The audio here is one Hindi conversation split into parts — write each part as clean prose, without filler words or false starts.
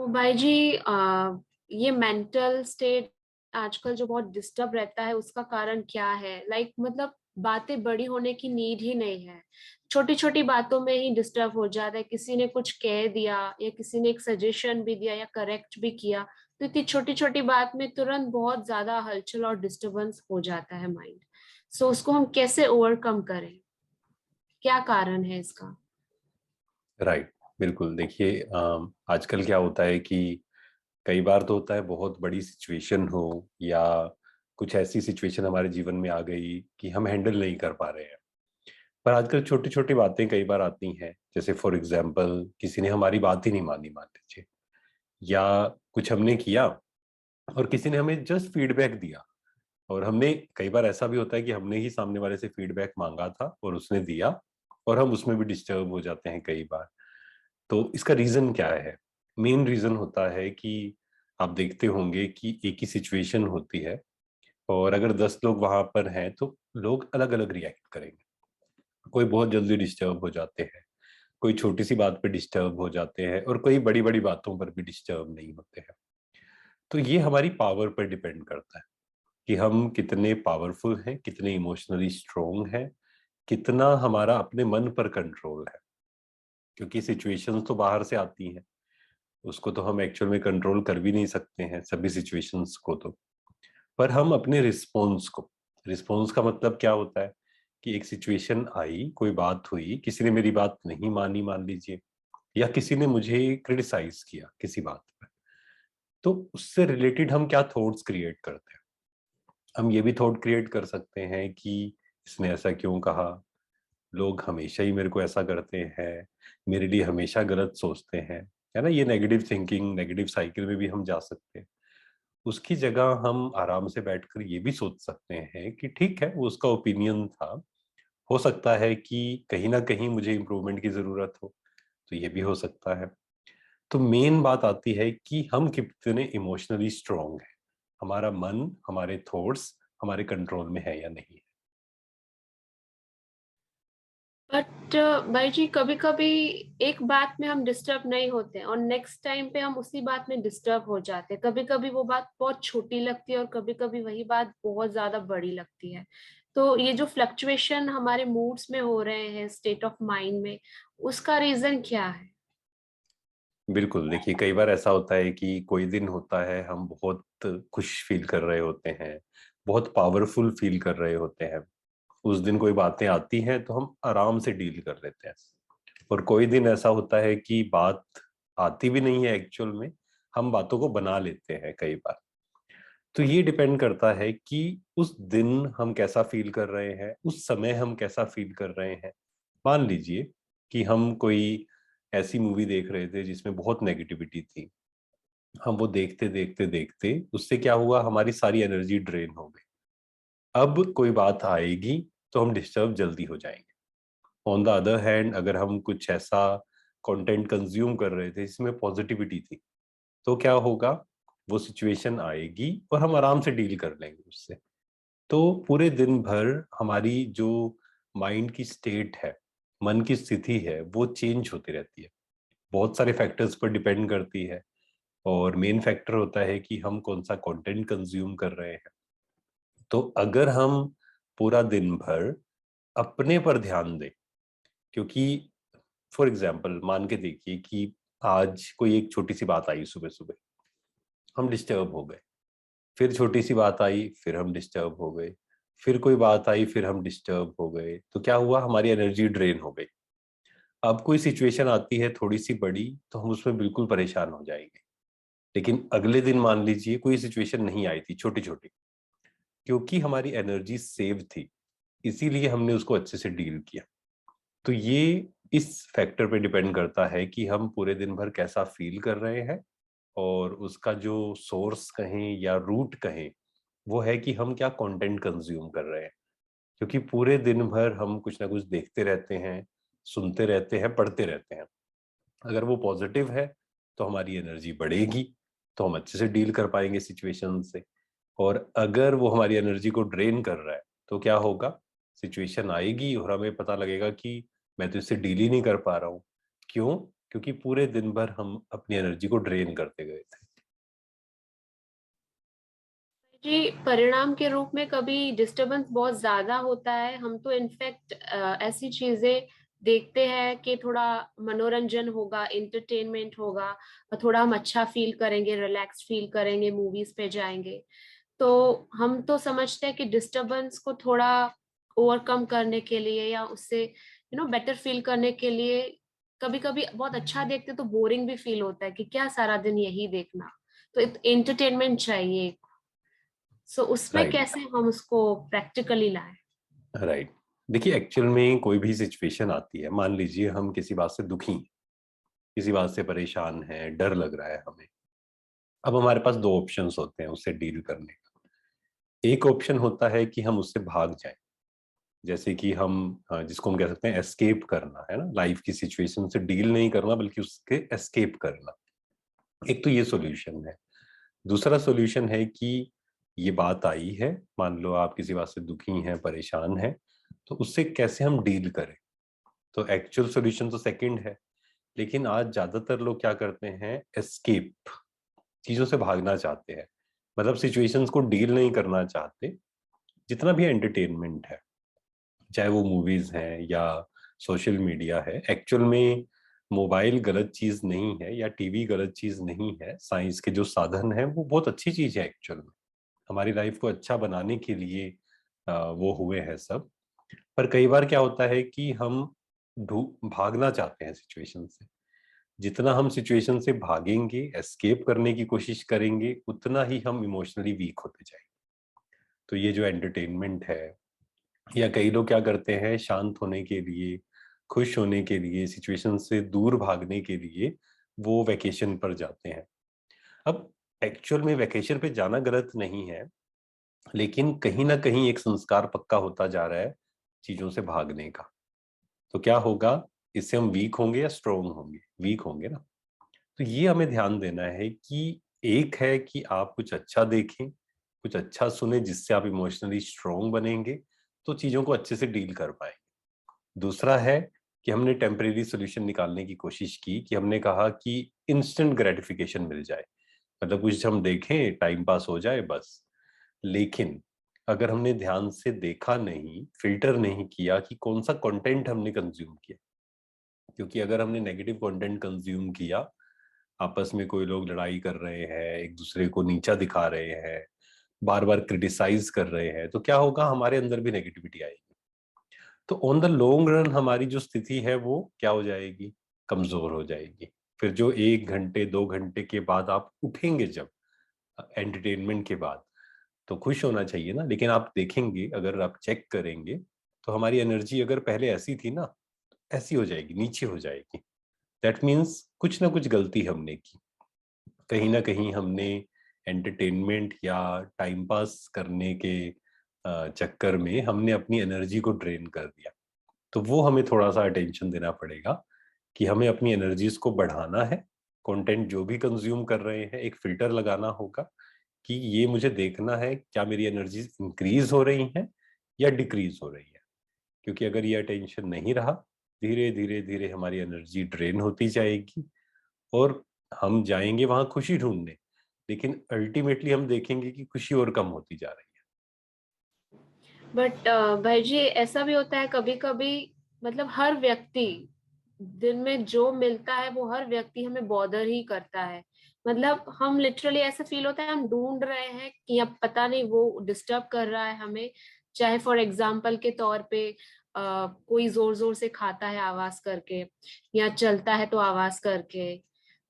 तो भाई जी ये मेंटल स्टेट आजकल जो बहुत डिस्टर्ब रहता है उसका कारण क्या है? मतलब बातें बड़ी होने की नीड ही नहीं है। छोटी छोटी बातों में ही डिस्टर्ब हो जाता है। किसी ने कुछ कह दिया या किसी ने एक सजेशन भी दिया या करेक्ट भी किया, तो इतनी छोटी छोटी बात में तुरंत बहुत ज्यादा हलचल और डिस्टरबेंस हो जाता है माइंड। सो उसको हम कैसे ओवरकम करें? क्या कारण है इसका? राइट। बिल्कुल। देखिए, आजकल क्या होता है कि कई बार तो होता है बहुत बड़ी सिचुएशन हो या कुछ ऐसी सिचुएशन हमारे जीवन में आ गई कि हम हैंडल नहीं कर पा रहे हैं। पर आजकल छोटी छोटी बातें कई बार आती हैं, जैसे फॉर एग्जांपल किसी ने हमारी बात ही नहीं मानी, मान लीजिए, या कुछ हमने किया और किसी ने हमें जस्ट फीडबैक दिया। और हमने कई बार ऐसा भी होता है कि हमने ही सामने वाले से फीडबैक मांगा था और उसने दिया, और हम उसमें भी डिस्टर्ब हो जाते हैं कई बार। तो इसका रीजन क्या है? मेन रीजन होता है कि आप देखते होंगे कि एक ही सिचुएशन होती है, और अगर 10 लोग वहां पर हैं तो लोग अलग अलग रिएक्ट करेंगे। कोई बहुत जल्दी डिस्टर्ब हो जाते हैं, कोई छोटी सी बात पे डिस्टर्ब हो जाते हैं, और कोई बड़ी बड़ी बातों पर भी डिस्टर्ब नहीं होते हैं। तो ये हमारी पावर पर डिपेंड करता है कि हम कितने पावरफुल हैं, कितने इमोशनली स्ट्रोंग हैं, कितना हमारा अपने मन पर कंट्रोल है। क्योंकि सिचुएशंस तो बाहर से आती हैं, उसको तो हम एक्चुअल में कंट्रोल कर भी नहीं सकते हैं सभी सिचुएशंस को। तो पर हम अपने रिस्पॉन्स का मतलब क्या होता है कि एक सिचुएशन आई, कोई बात हुई, किसी ने मेरी बात नहीं मानी मान लीजिए, या किसी ने मुझे क्रिटिसाइज किया किसी बात पर, तो उससे रिलेटेड हम क्या थॉट्स क्रिएट करते हैं? हम ये भी थॉट क्रिएट कर सकते हैं कि इसने ऐसा क्यों कहा, लोग हमेशा ही मेरे को ऐसा करते हैं, मेरे लिए हमेशा गलत सोचते हैं, है ना। ये नेगेटिव थिंकिंग, नेगेटिव साइकिल में भी हम जा सकते हैं। उसकी जगह हम आराम से बैठकर ये भी सोच सकते हैं कि ठीक है, वो उसका ओपिनियन था, हो सकता है कि कहीं ना कहीं मुझे इम्प्रूवमेंट की जरूरत हो, तो ये भी हो सकता है। तो मेन बात आती है कि हम कितने इमोशनली स्ट्रांग हैं, हमारा मन, हमारे थॉट्स हमारे कंट्रोल में है या नहीं है। बट भाई जी, कभी कभी एक बात में हम डिस्टर्ब नहीं होते हैं और नेक्स्ट टाइम पे हम उसी बात में डिस्टर्ब हो जाते हैं। कभी कभी वो बात बहुत छोटी लगती है और कभी कभी वही बात बहुत ज्यादा बड़ी लगती है। तो ये जो फ्लक्चुएशन हमारे मूड्स में हो रहे हैं, स्टेट ऑफ माइंड में, उसका रीजन क्या है? बिल्कुल। देखिए, कई बार ऐसा होता है कि कोई दिन होता है हम बहुत खुश फील कर रहे होते हैं, बहुत पावरफुल फील कर रहे होते हैं। उस दिन कोई बातें आती हैं तो हम आराम से डील कर लेते हैं। और कोई दिन ऐसा होता है कि बात आती भी नहीं है एक्चुअल में, हम बातों को बना लेते हैं कई बार। तो ये डिपेंड करता है कि उस दिन हम कैसा फील कर रहे हैं, उस समय हम कैसा फील कर रहे हैं। मान लीजिए कि हम कोई ऐसी मूवी देख रहे थे जिसमें बहुत नेगेटिविटी थी, हम वो देखते देखते देखते उससे क्या हुआ, हमारी सारी एनर्जी ड्रेन हो गई। अब कोई बात आएगी तो हम डिस्टर्ब जल्दी हो जाएंगे। ऑन द अदर हैंड, अगर हम कुछ ऐसा कंटेंट कंज्यूम कर रहे थे जिसमें पॉजिटिविटी थी, तो क्या होगा, वो सिचुएशन आएगी और हम आराम से डील कर लेंगे उससे। तो पूरे दिन भर हमारी जो माइंड की स्टेट है, मन की स्थिति है, वो चेंज होती रहती है, बहुत सारे फैक्टर्स पर डिपेंड करती है। और मेन फैक्टर होता है कि हम कौन सा कंटेंट कंज्यूम कर रहे हैं। तो अगर हम पूरा दिन भर अपने पर ध्यान दें, क्योंकि फॉर एग्जाम्पल मान के देखिए कि आज कोई एक छोटी सी बात आई सुबह सुबह, हम डिस्टर्ब हो गए। फिर छोटी सी बात आई, फिर हम डिस्टर्ब हो गए। फिर कोई बात आई, फिर हम डिस्टर्ब हो गए। तो क्या हुआ, हमारी एनर्जी ड्रेन हो गई। अब कोई सिचुएशन आती है थोड़ी सी बड़ी, तो हम उसमें बिल्कुल परेशान हो जाएंगे। लेकिन अगले दिन मान लीजिए कोई सिचुएशन नहीं आई थी, छोटी छोटी, क्योंकि हमारी एनर्जी सेव थी, इसीलिए हमने उसको अच्छे से डील किया। तो ये इस फैक्टर पे डिपेंड करता है कि हम पूरे दिन भर कैसा फील कर रहे हैं, और उसका जो सोर्स कहें या रूट कहें, वो है कि हम क्या कंटेंट कंज्यूम कर रहे हैं। क्योंकि पूरे दिन भर हम कुछ ना कुछ देखते रहते हैं, सुनते रहते हैं, पढ़ते रहते हैं। अगर वो पॉजिटिव है तो हमारी एनर्जी बढ़ेगी, तो हम अच्छे से डील कर पाएंगे सिचुएशन से। और अगर वो हमारी एनर्जी को ड्रेन कर रहा है, तो क्या होगा, सिचुएशन आएगी और हमें पता लगेगा कि मैं तो इससे डील ही नहीं कर पा रहा हूँ। क्यों? क्योंकि पूरे दिन भर हम अपनी एनर्जी को ड्रेन करते गए थे। जी, परिणाम के रूप में कभी डिस्टरबेंस बहुत ज्यादा होता है, हम तो इनफैक्ट ऐसी चीजें देखते हैं कि थोड़ा मनोरंजन होगा, इंटरटेनमेंट होगा, और थोड़ा हम अच्छा फील करेंगे, रिलैक्स फील करेंगे, मूवीज पे जाएंगे। तो हम तो समझते हैं कि डिस्टरबेंस को थोड़ा ओवरकम करने के लिए या उससे बेटर फील करने के लिए, कभी कभी बहुत अच्छा देखते तो बोरिंग भी फील होता है कि क्या सारा दिन यही देखना, तो एंटरटेनमेंट चाहिए। सो उसमें राइट। कैसे हम उसको प्रैक्टिकली लाएं। राइट। देखिए, एक्चुअल में कोई भी सिचुएशन आती है, मान लीजिए हम किसी बात से दुखी हैं, किसी बात से परेशान हैं, डर लग रहा है हमें। अब हमारे पास दो ऑप्शंस होते हैं उससे डील करने का। एक ऑप्शन होता है कि हम उससे भाग जाएं, जैसे कि हम जिसको हम कह सकते हैं एस्केप करना, है ना, लाइफ की सिचुएशन से डील नहीं करना बल्कि उसके एस्केप करना। एक तो ये सॉल्यूशन है। दूसरा सॉल्यूशन है कि ये बात आई है, मान लो आप किसी बात से दुखी हैं, परेशान हैं, तो उससे कैसे हम डील करें। तो एक्चुअल सॉल्यूशन तो सेकंड है, लेकिन आज ज्यादातर लोग क्या करते हैं, एस्केप, चीजों से भागना चाहते हैं, मतलब सिचुएशंस को डील नहीं करना चाहते। जितना भी एंटरटेनमेंट है, चाहे वो मूवीज हैं या सोशल मीडिया है, एक्चुअल में मोबाइल गलत चीज नहीं है या टीवी गलत चीज नहीं है। साइंस के जो साधन है वो बहुत अच्छी चीज है एक्चुअल में, हमारी लाइफ को अच्छा बनाने के लिए वो हुए हैं सब। पर कई बार क्या होता है कि हम भागना चाहते हैं सिचुएशन से। जितना हम सिचुएशन से भागेंगे, एस्केप करने की कोशिश करेंगे, उतना ही हम इमोशनली वीक होते जाएंगे। तो ये जो एंटरटेनमेंट है, या कई लोग क्या करते हैं, शांत होने के लिए, खुश होने के लिए, सिचुएशन से दूर भागने के लिए वो वैकेशन पर जाते हैं। अब एक्चुअल में वैकेशन पे जाना गलत नहीं है, लेकिन कहीं ना कहीं एक संस्कार पक्का होता जा रहा है चीजों से भागने का। तो क्या होगा, इससे हम वीक होंगे या स्ट्रोंग होंगे? वीक होंगे ना। तो ये हमें ध्यान देना है कि एक है कि आप कुछ अच्छा देखें, कुछ अच्छा सुने, जिससे आप इमोशनली स्ट्रोंग बनेंगे, तो चीजों को अच्छे से डील कर पाएंगे। दूसरा है कि हमने टेम्परेरी सोल्यूशन निकालने की कोशिश की, कि हमने कहा कि इंस्टेंट ग्रेटिफिकेशन मिल जाए, मतलब कुछ हम देखें, टाइम पास हो जाए बस। लेकिन अगर हमने ध्यान से देखा नहीं, फिल्टर नहीं किया कि कौन सा कंटेंट हमने कंज्यूम किया, क्योंकि अगर हमने नेगेटिव कंटेंट कंज्यूम किया, आपस में कोई लोग लड़ाई कर रहे हैं, एक दूसरे को नीचा दिखा रहे हैं, बार बार क्रिटिसाइज कर रहे हैं, तो क्या होगा, हमारे अंदर भी नेगेटिविटी आएगी। तो ऑन द लॉन्ग रन हमारी जो स्थिति है वो क्या हो जाएगी, कमजोर हो जाएगी। फिर जो 1 घंटे 2 घंटे के बाद आप उठेंगे, जब एंटरटेनमेंट के बाद, तो खुश होना चाहिए ना, लेकिन आप देखेंगे, अगर आप चेक करेंगे, तो हमारी एनर्जी अगर पहले ऐसी थी ना, ऐसी हो जाएगी, नीचे हो जाएगी। दैट मीन्स कुछ ना कुछ गलती हमने की, कहीं ना कहीं हमने एंटरटेनमेंट या टाइम पास करने के चक्कर में हमने अपनी एनर्जी को ड्रेन कर दिया। तो वो हमें थोड़ा सा अटेंशन देना पड़ेगा कि हमें अपनी एनर्जीज को बढ़ाना है। कंटेंट जो भी कंज्यूम कर रहे हैं, एक फिल्टर लगाना होगा कि ये मुझे देखना है, क्या मेरी एनर्जीज इंक्रीज हो रही हैं या डिक्रीज हो रही है। क्योंकि अगर ये अटेंशन नहीं रहा, धीरे धीरे धीरे हमारी एनर्जी ड्रेन होती जाएगी, और हम जाएंगे वहां खुशी ढूंढने, लेकिन अल्टीमेटली हम देखेंगे कि खुशी और कम होती जा रही बट भाई जी, ऐसा भी होता है कभी कभी, मतलब हर व्यक्ति दिन में जो मिलता है वो हर व्यक्ति हमें बॉदर ही करता है। मतलब हम लिटरली ऐसा फील होता है हम ढूंढ रहे हैं कि अब पता नहीं वो डिस्टर्ब कर रहा है हमें। चाहे फॉर एग्जाम्पल के तौर पे कोई जोर जोर से खाता है आवाज करके, या चलता है तो आवाज करके,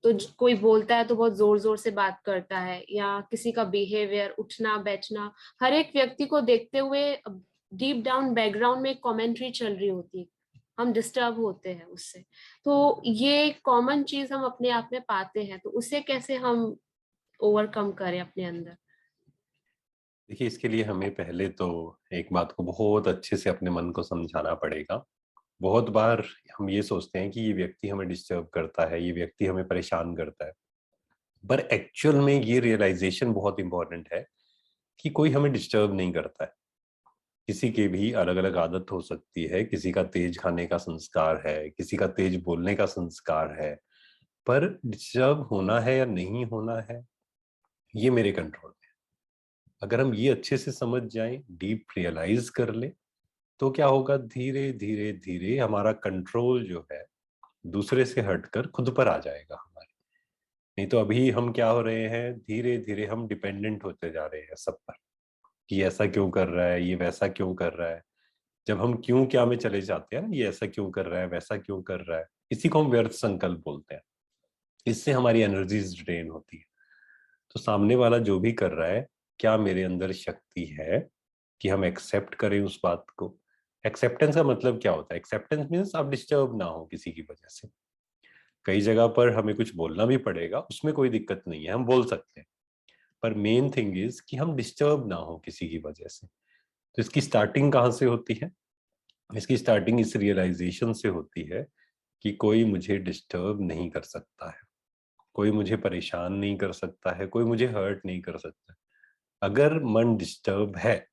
तो कोई बोलता है तो बहुत जोर जोर से बात करता है, या किसी का बिहेवियर, उठना बैठना, हर एक व्यक्ति को देखते हुए डीप डाउन बैकग्राउंड में कमेंट्री चल रही होती है, हम डिस्टर्ब होते हैं उससे। तो ये कॉमन चीज हम अपने आप में पाते हैं, तो उसे कैसे हम ओवरकम करें अपने अंदर। है। देखिए, इसके लिए हमें पहले तो एक बात को बहुत अच्छे से अपने मन को समझाना पड़ेगा। बहुत बार हम ये सोचते हैं कि ये व्यक्ति हमें डिस्टर्ब करता है, ये व्यक्ति हमें परेशान करता है, पर एक्चुअल में ये रियलाइजेशन बहुत इंपॉर्टेंट है कि कोई हमें डिस्टर्ब नहीं करता है। किसी के भी अलग अलग आदत हो सकती है, किसी का तेज खाने का संस्कार है, किसी का तेज बोलने का संस्कार है, पर डिस्टर्ब होना है या नहीं होना है, ये मेरे कंट्रोल में है। अगर हम ये अच्छे से समझ जाएं, डीप रियलाइज कर ले, तो क्या होगा, धीरे धीरे धीरे हमारा कंट्रोल जो है दूसरे से हटकर खुद पर आ जाएगा हमारे। नहीं तो अभी हम क्या हो रहे हैं, धीरे धीरे हम डिपेंडेंट होते जा रहे हैं सब पर, कि ऐसा क्यों कर रहा है, ये वैसा क्यों कर रहा है। जब हम क्यों क्या में चले जाते हैं ना, ये ऐसा क्यों कर रहा है, वैसा क्यों कर रहा है, इसी को हम व्यर्थ संकल्प बोलते हैं। इससे हमारी एनर्जीज ड्रेन होती है। तो सामने वाला जो भी कर रहा है, क्या मेरे अंदर शक्ति है कि हम एक्सेप्ट करें उस बात को। एक्सेप्टेंस का मतलब क्या होता है, एक्सेप्टेंस मीन्स आप डिस्टर्ब ना हो किसी की वजह से। कई जगह पर हमें कुछ बोलना भी पड़ेगा, उसमें कोई दिक्कत नहीं है, हम बोल सकते हैं। पर मेन थिंग इज कि हम डिस्टर्ब ना हो किसी की वजह से। तो इसकी स्टार्टिंग कहाँ से होती है, इसकी स्टार्टिंग इस रियलाइजेशन से होती है कि कोई मुझे डिस्टर्ब नहीं कर सकता है, कोई मुझे परेशान नहीं कर सकता है, कोई मुझे हर्ट नहीं कर सकता। अगर मन डिस्टर्ब है,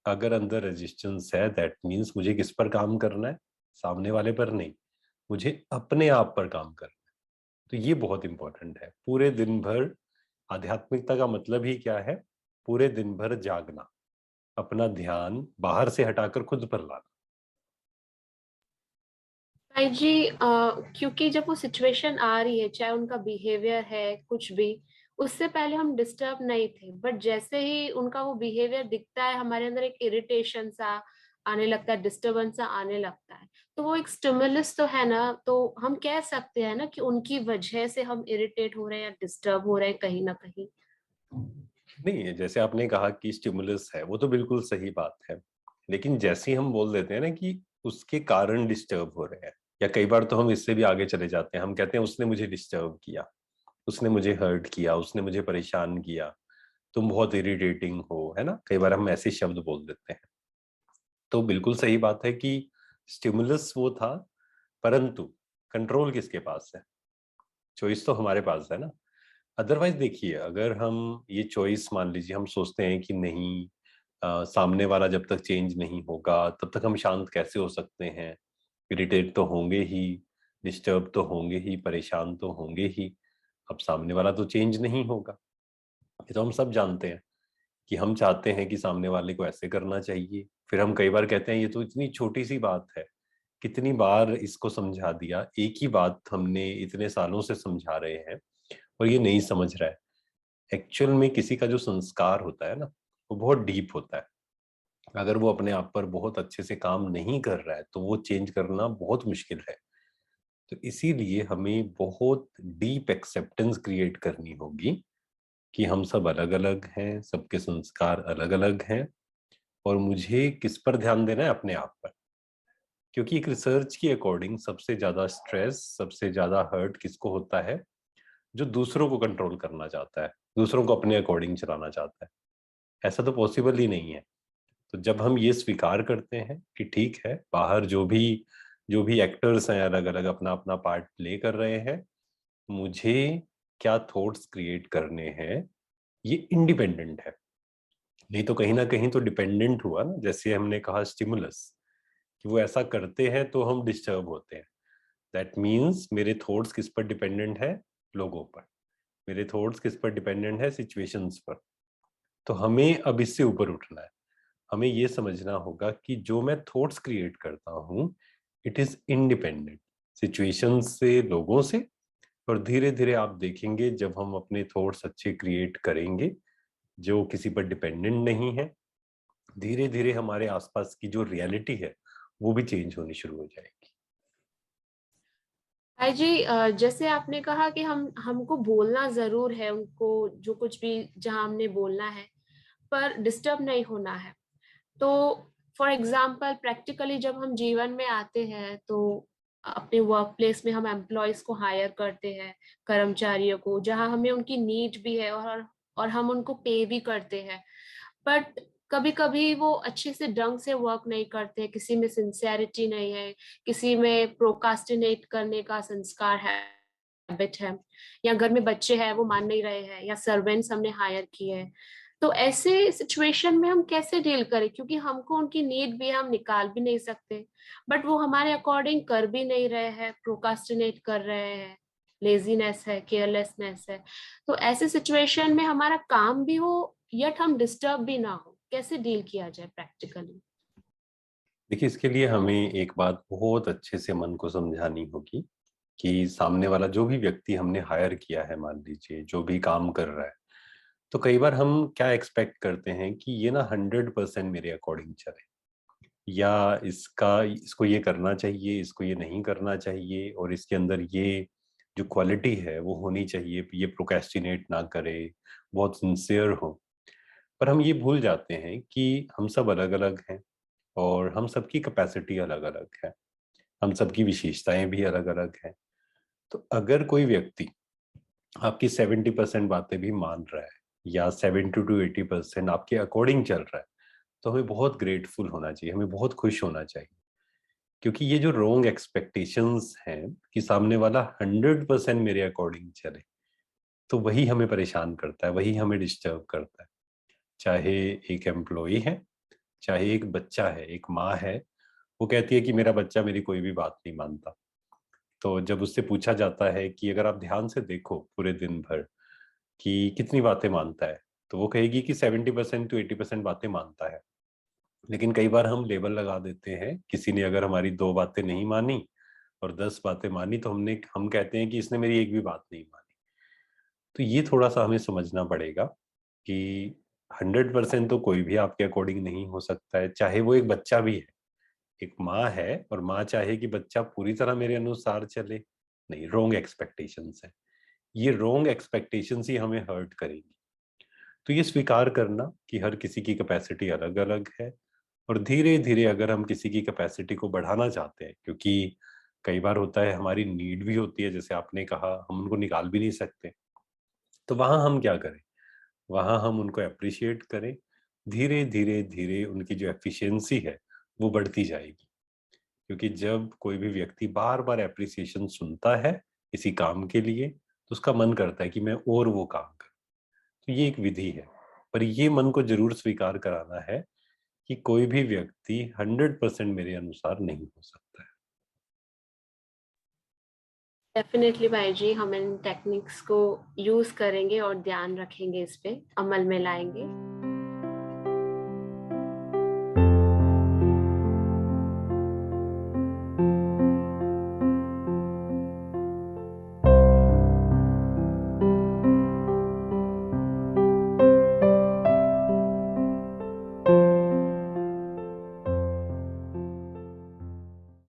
अगर अंदर रेजिस्टेंस है, दैट मीन्स मुझे किस पर काम करना है, सामने वाले पर नहीं, मुझे अपने आप पर काम करना है। तो ये बहुत इंपॉर्टेंट है। पूरे दिन भर आध्यात्मिकता का मतलब ही क्या है, पूरे दिन भर जागना, अपना ध्यान बाहर से हटाकर खुद पर लाना। भाई जी, क्योंकि जब वो सिचुएशन आ रही है, चाहे उनका बिहेवियर है कुछ भी, उससे पहले हम डिस्टर्ब नहीं थे, बट जैसे ही उनका वो बिहेवियर दिखता है, हमारे अंदर एक इरिटेशन सा आने लगता है, डिस्टर्बेंस सा आने लगता है। तो वो एक स्टिमुलस तो है ना, तो हम कह सकते हैं ना कि उनकी वजह से हम इरिटेट हो रहे हैं या डिस्टर्ब हो रहे हैं कहीं ना कहीं। नहीं, जैसे आपने कहा कि स्टिमुलस है, वो तो बिल्कुल सही बात है। लेकिन जैसे ही हम बोल देते हैं ना कि उसके कारण डिस्टर्ब हो रहे हैं, या कई बार तो हम इससे भी आगे चले जाते हैं, हम कहते हैं उसने मुझे डिस्टर्ब किया, उसने मुझे हर्ट किया, उसने मुझे परेशान किया, तुम बहुत इरिटेटिंग हो, है ना, कई बार हम ऐसे शब्द बोल देते हैं। तो बिल्कुल सही बात है कि स्टिमुलस वो था, परंतु कंट्रोल किसके पास है, चॉइस तो हमारे पास है ना। अदरवाइज देखिए, अगर हम ये चॉइस मान लीजिए, हम सोचते हैं कि नहीं, सामने वाला जब तक चेंज नहीं होगा तब तक हम शांत कैसे हो सकते हैं, इरिटेट तो होंगे ही, डिस्टर्ब तो होंगे ही, परेशान तो होंगे ही, अब सामने वाला तो चेंज नहीं होगा। ये तो हम सब जानते हैं कि हम चाहते हैं कि सामने वाले को ऐसे करना चाहिए, फिर हम कई बार कहते हैं ये तो इतनी छोटी सी बात है, कितनी बार इसको समझा दिया, एक ही बात हमने इतने सालों से समझा रहे हैं और ये नहीं समझ रहा है। एक्चुअल में किसी का जो संस्कार होता है ना, वो बहुत डीप होता है। अगर वो अपने आप पर बहुत अच्छे से काम नहीं कर रहा है तो वो चेंज करना बहुत मुश्किल है। तो इसीलिए हमें बहुत डीप एक्सेप्टेंस क्रिएट करनी होगी कि हम सब अलग अलग हैं, सबके संस्कार अलग अलग हैं, और मुझे किस पर ध्यान देना है, अपने आप पर। क्योंकि एक रिसर्च के अकॉर्डिंग सबसे ज्यादा स्ट्रेस, सबसे ज्यादा हर्ट किसको होता है, जो दूसरों को कंट्रोल करना चाहता है, दूसरों को अपने अकॉर्डिंग चलाना चाहता है। ऐसा तो पॉसिबल ही नहीं है। तो जब हम ये स्वीकार करते हैं कि ठीक है, बाहर जो भी एक्टर्स हैं अलग अलग अपना अपना पार्ट प्ले कर रहे हैं, मुझे क्या थॉट्स क्रिएट करने हैं, ये इंडिपेंडेंट है। नहीं तो कहीं ना कहीं तो डिपेंडेंट हुआ ना, जैसे हमने कहा स्टिमुलस, कि वो ऐसा करते हैं तो हम डिस्टर्ब होते हैं। दैट मीन्स मेरे थॉट्स किस पर डिपेंडेंट है, लोगों पर। मेरे थॉट्स किस पर डिपेंडेंट है, सिचुएशंस पर। तो हमें अब इससे ऊपर उठना है। हमें ये समझना होगा कि जो मैं थॉट्स क्रिएट करता हूँ, इट इज इंडिपेंडेंट सिचुएशन से, लोगों से। और धीरे धीरे आप देखेंगे, जब हम अपने थॉट्स अच्छे क्रिएट करेंगे जो किसी पर डिपेंडेंट नहीं है, धीरे धीरे हमारे आसपास की जो रियलिटी है वो भी चेंज होनी शुरू हो जाएगी। भाई जी, जैसे आपने कहा कि हमको बोलना जरूर है उनको, जो कुछ भी जहां हमने बोलना है, पर डिस्टर्ब नहीं होना है। तो फॉर एग्जाम्पल प्रैक्टिकली जब हम जीवन में आते हैं, तो अपने वर्क प्लेस में हम एम्प्लॉयज को हायर करते हैं, कर्मचारियों को, जहां हमें उनकी नीड भी है, और हम उनको पे भी करते हैं। बट कभी कभी वो अच्छे से ढंग से वर्क नहीं करते हैं, किसी में सिंसियरिटी नहीं है, किसी में प्रोकास्टिनेट करने का संस्कार है, हैबिट है, या घर में बच्चे हैं वो मान नहीं रहे हैं, या सर्वेंट्स हमने हायर किए हैं। तो ऐसे सिचुएशन में हम कैसे डील करें, क्योंकि हमको उनकी नीड भी हम निकाल भी नहीं सकते, बट वो हमारे अकॉर्डिंग कर भी नहीं रहे हैं, प्रोकास्टिनेट कर रहे हैं। लेजीनेस है, केयरलेसनेस है। तो ऐसे सिचुएशन में हमारा काम भी हो यट हम डिस्टर्ब भी ना हो, कैसे डील किया जाए प्रैक्टिकली? देखिए, इसके लिए हमें एक बात बहुत अच्छे से मन को समझानी होगी कि सामने वाला जो भी व्यक्ति हमने हायर किया है, मान लीजिए जो भी काम कर रहा है, तो कई बार हम क्या एक्सपेक्ट करते हैं कि ये ना 100% मेरे अकॉर्डिंग चले, या इसको ये करना चाहिए, इसको ये नहीं करना चाहिए, और इसके अंदर ये जो क्वालिटी है वो होनी चाहिए, ये प्रोक्रेस्टिनेट ना करे, बहुत सिंसियर हो। पर हम ये भूल जाते हैं कि हम सब अलग अलग हैं, और हम सबकी कैपेसिटी अलग अलग है, हम सबकी विशेषताएं भी अलग अलग हैं। तो अगर कोई व्यक्ति आपकी 70% बातें भी मान रहा है, या 70 to 80% आपके अकॉर्डिंग चल रहा है, तो हमें बहुत ग्रेटफुल होना चाहिए, हमें बहुत खुश होना चाहिए। क्योंकि ये जो रॉन्ग एक्सपेक्टेशंस हैं कि सामने वाला 100% मेरे अकॉर्डिंग चले, तो वही हमें परेशान करता है, वही हमें डिस्टर्ब करता है। चाहे एक एम्प्लॉई है, चाहे एक बच्चा है, एक माँ है, वो कहती है कि मेरा बच्चा मेरी कोई भी बात नहीं मानता। तो जब उससे पूछा जाता है कि अगर आप ध्यान से देखो पूरे दिन भर कि कितनी बातें मानता है, तो वो कहेगी कि 70% to 80% बातें मानता है। लेकिन कई बार हम लेबल लगा देते हैं, किसी ने अगर हमारी 2 बातें नहीं मानी और 10 बातें मानी, तो हम कहते हैं कि इसने मेरी एक भी बात नहीं मानी। तो ये थोड़ा सा हमें समझना पड़ेगा कि 100% तो कोई भी आपके अकॉर्डिंग नहीं हो सकता है, चाहे वो एक बच्चा भी है। एक माँ है और माँ चाहे कि बच्चा पूरी तरह मेरे अनुसार चले, नहीं, रॉन्ग एक्सपेक्टेशंस है। ये रॉन्ग एक्सपेक्टेशंस ही हमें हर्ट करेंगी। तो ये स्वीकार करना कि हर किसी की कैपेसिटी अलग अलग है, और धीरे धीरे अगर हम किसी की कैपेसिटी को बढ़ाना चाहते हैं, क्योंकि कई बार होता है हमारी नीड भी होती है, जैसे आपने कहा, हम उनको निकाल भी नहीं सकते, तो वहां हम क्या करें? वहां हम उनको अप्रिशिएट करें। धीरे धीरे धीरे उनकी जो एफिशिएंसी है वो बढ़ती जाएगी। क्योंकि जब कोई भी व्यक्ति बार बार एप्रिसिएशन सुनता है किसी काम के लिए, तो उसका मन करता है कि मैं और वो काम करूं। तो ये एक विधि है। पर ये मन को जरूर स्वीकार कराना है कि कोई भी व्यक्ति 100% मेरे अनुसार नहीं हो सकता है। डेफिनेटली भाई जी, हम इन टेक्निक्स को यूज करेंगे और ध्यान रखेंगे, इस पे अमल में लाएंगे।